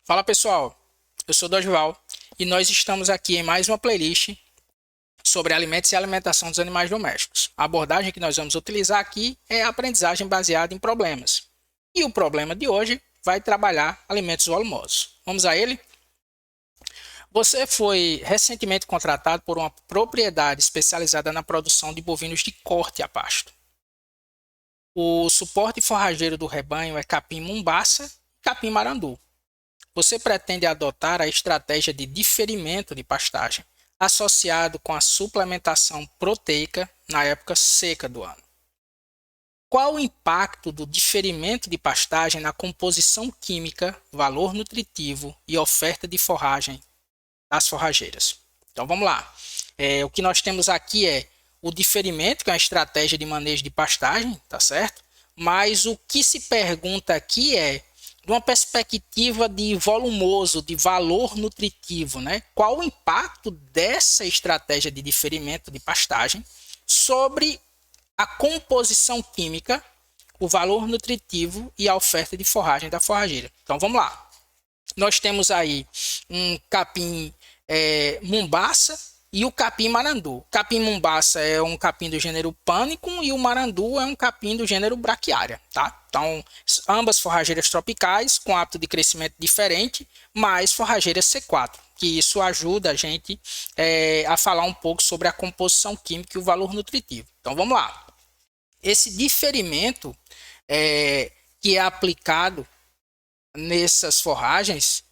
Fala pessoal, eu sou Dorival e nós estamos aqui em mais uma playlist sobre alimentos e alimentação dos animais domésticos. A abordagem que nós vamos utilizar aqui é a aprendizagem baseada em problemas. E o problema de hoje vai trabalhar alimentos volumosos. Vamos a ele? Você foi recentemente contratado por uma propriedade especializada na produção de bovinos de corte a pasto. O suporte forrageiro do rebanho é capim mombaça e capim marandu. Você pretende adotar a estratégia de diferimento de pastagem, associado com a suplementação proteica na época seca do ano. Qual o impacto do diferimento de pastagem na composição química, valor nutritivo e oferta de forragem das forrageiras? Então vamos lá. O que nós temos aqui é o diferimento, que é uma estratégia de manejo de pastagem, tá certo? Mas o que se pergunta aqui é, de uma perspectiva de volumoso, de valor nutritivo, né? Qual o impacto dessa estratégia de diferimento de pastagem sobre a composição química, o valor nutritivo e a oferta de forragem da forrageira? Então vamos lá. Nós temos aí um capim mombaça e o capim marandu. O capim mombaça é um capim do gênero Panicum e o marandu é um capim do gênero Braquiária, tá? Então, ambas forrageiras tropicais com hábito de crescimento diferente, mas forrageiras C4, que isso ajuda a gente a falar um pouco sobre a composição química e o valor nutritivo. Então, vamos lá. Esse diferimento que é aplicado nessas forragens,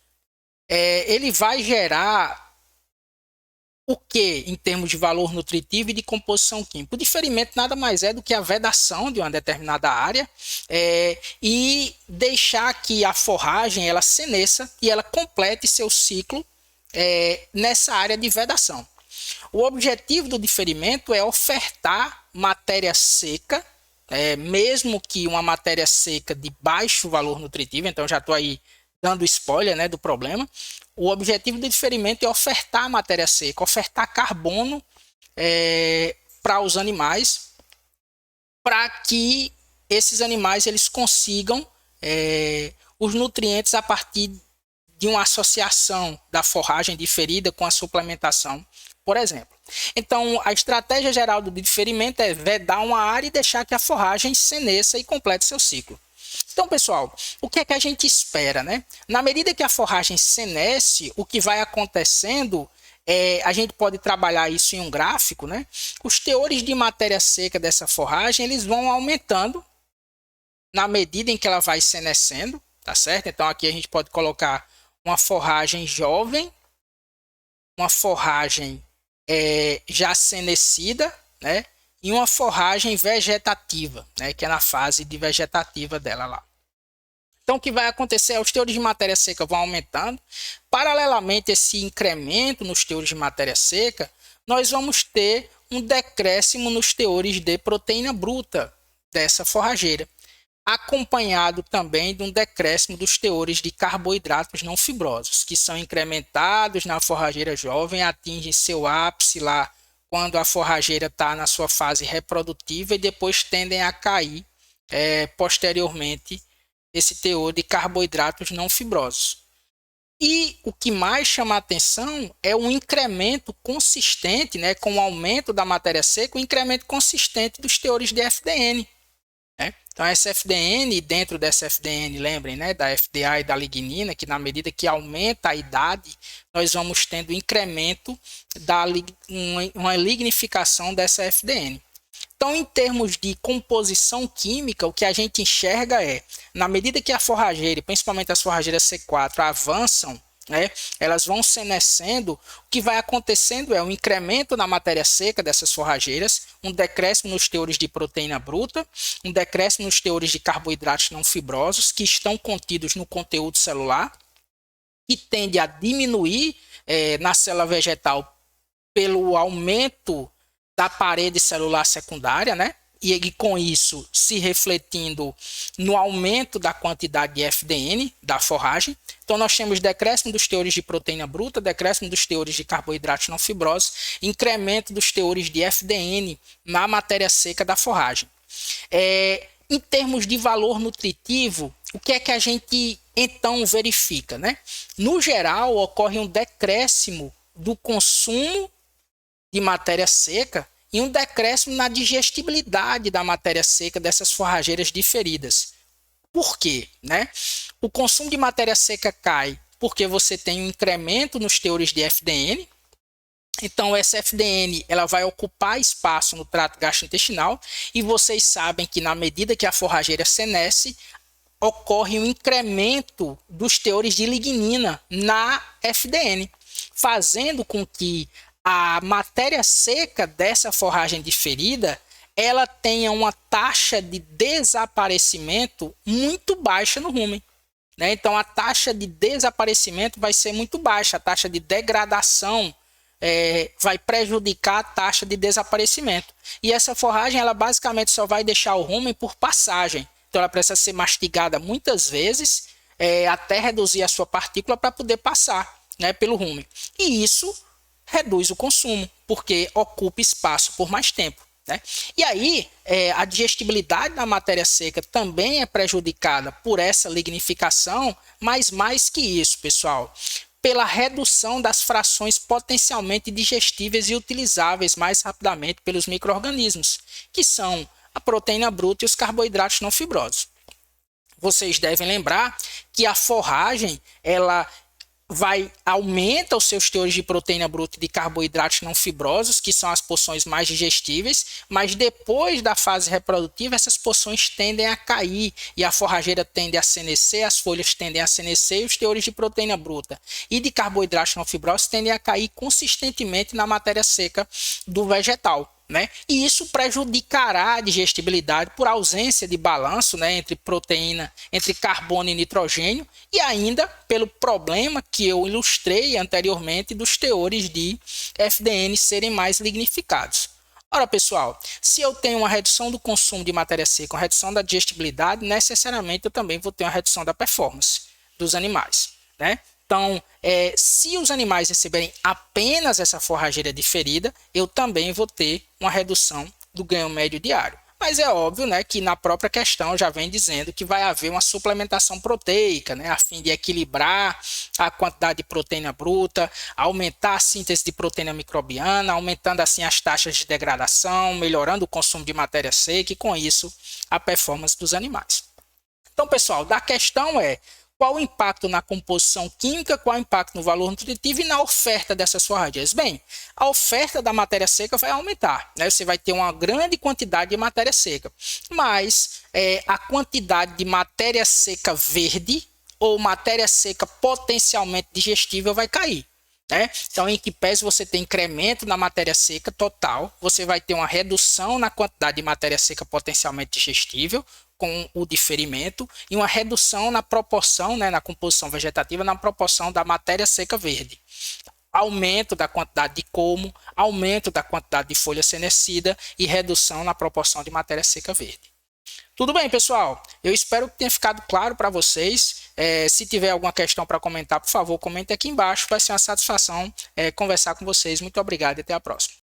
ele vai gerar o que em termos de valor nutritivo e de composição química? O diferimento nada mais é do que a vedação de uma determinada área e deixar que a forragem ela senesça e ela complete seu ciclo nessa área de vedação. O objetivo do diferimento é ofertar matéria seca, mesmo que uma matéria seca de baixo valor nutritivo, então já estou aí dando spoiler, né, do problema. O objetivo do diferimento é ofertar matéria seca, ofertar carbono para os animais, para que esses animais eles consigam os nutrientes a partir de uma associação da forragem diferida com a suplementação, por exemplo. Então, a estratégia geral do diferimento é vedar uma área e deixar que a forragem senesça e complete seu ciclo. Então, pessoal, o que é que a gente espera, né? Na medida que a forragem senesce, o que vai acontecendo, a gente pode trabalhar isso em um gráfico, né? Os teores de matéria seca dessa forragem, eles vão aumentando na medida em que ela vai senescendo, tá certo? Então, aqui a gente pode colocar uma forragem jovem, uma forragem já senecida, né? E uma forragem vegetativa, né? Que é na fase de vegetativa dela lá. Então, o que vai acontecer é os teores de matéria seca vão aumentando. Paralelamente a esse incremento nos teores de matéria seca, nós vamos ter um decréscimo nos teores de proteína bruta dessa forrageira, acompanhado também de um decréscimo dos teores de carboidratos não fibrosos, que são incrementados na forrageira jovem, atingem seu ápice lá quando a forrageira está na sua fase reprodutiva e depois tendem a cair posteriormente esse teor de carboidratos não fibrosos. E o que mais chama a atenção é um incremento consistente, né, com o aumento da matéria seca, um incremento consistente dos teores de FDN. Né? Então, essa FDN, dentro dessa FDN, lembrem, né, da FDA e da lignina, que na medida que aumenta a idade, nós vamos tendo incremento uma lignificação dessa FDN. Então, em termos de composição química, o que a gente enxerga na medida que a forrageira, principalmente as forrageiras C4, avançam, né, elas vão senescendo, o que vai acontecendo é um incremento na matéria seca dessas forrageiras, um decréscimo nos teores de proteína bruta, um decréscimo nos teores de carboidratos não fibrosos, que estão contidos no conteúdo celular, que tende a diminuir na célula vegetal pelo aumento da parede celular secundária, né? E com isso se refletindo no aumento da quantidade de FDN da forragem. Então nós temos decréscimo dos teores de proteína bruta, decréscimo dos teores de carboidratos não fibrosos, incremento dos teores de FDN na matéria seca da forragem. Em termos de valor nutritivo, o que é que a gente então verifica, né? No geral, ocorre um decréscimo do consumo de matéria seca e um decréscimo na digestibilidade da matéria seca dessas forrageiras diferidas. Por quê? Né? O consumo de matéria seca cai porque você tem um incremento nos teores de FDN. Então, essa FDN ela vai ocupar espaço no trato gastrointestinal e vocês sabem que na medida que a forrageira senesce, ocorre um incremento dos teores de lignina na FDN, fazendo com que a matéria seca dessa forragem diferida ela tenha uma taxa de desaparecimento muito baixa no rumen. Né? Então, a taxa de desaparecimento vai ser muito baixa, a taxa de degradação vai prejudicar a taxa de desaparecimento. E essa forragem ela basicamente só vai deixar o rumen por passagem. Então, ela precisa ser mastigada muitas vezes até reduzir a sua partícula para poder passar, né, pelo rumen. E isso reduz o consumo, porque ocupa espaço por mais tempo. Né? E aí, a digestibilidade da matéria seca também é prejudicada por essa lignificação, mas mais que isso, pessoal, pela redução das frações potencialmente digestíveis e utilizáveis mais rapidamente pelos micro-organismos, que são a proteína bruta e os carboidratos não fibrosos. Vocês devem lembrar que a forragem, ela aumenta os seus teores de proteína bruta e de carboidratos não fibrosos, que são as porções mais digestíveis, mas depois da fase reprodutiva, essas porções tendem a cair e a forrageira tende a senescer, as folhas tendem a senescer e os teores de proteína bruta e de carboidratos não fibrosos tendem a cair consistentemente na matéria seca do vegetal. Né? E isso prejudicará a digestibilidade por ausência de balanço, né, entre proteína, entre carbono e nitrogênio, e ainda pelo problema que eu ilustrei anteriormente dos teores de FDN serem mais lignificados. Ora, pessoal, se eu tenho uma redução do consumo de matéria seca, uma redução da digestibilidade, necessariamente eu também vou ter uma redução da performance dos animais. Né? Então, se os animais receberem apenas essa forrageira diferida, eu também vou ter uma redução do ganho médio diário. Mas é óbvio, né, que na própria questão já vem dizendo que vai haver uma suplementação proteica, né, a fim de equilibrar a quantidade de proteína bruta, aumentar a síntese de proteína microbiana, aumentando assim as taxas de degradação, melhorando o consumo de matéria seca e com isso a performance dos animais. Então, pessoal, da questão qual o impacto na composição química, qual o impacto no valor nutritivo e na oferta dessas forragens? Bem, a oferta da matéria seca vai aumentar, né? Você vai ter uma grande quantidade de matéria seca, mas a quantidade de matéria seca verde ou matéria seca potencialmente digestível vai cair. Né? Então, em que pese você tem incremento na matéria seca total, você vai ter uma redução na quantidade de matéria seca potencialmente digestível, com o diferimento, e uma redução na proporção, né, na composição vegetativa, na proporção da matéria seca verde. Aumento da quantidade de colmo, aumento da quantidade de folha senescida e redução na proporção de matéria seca verde. Tudo bem, pessoal? Eu espero que tenha ficado claro para vocês. Se tiver alguma questão para comentar, por favor, comente aqui embaixo. Vai ser uma satisfação conversar com vocês. Muito obrigado e até a próxima.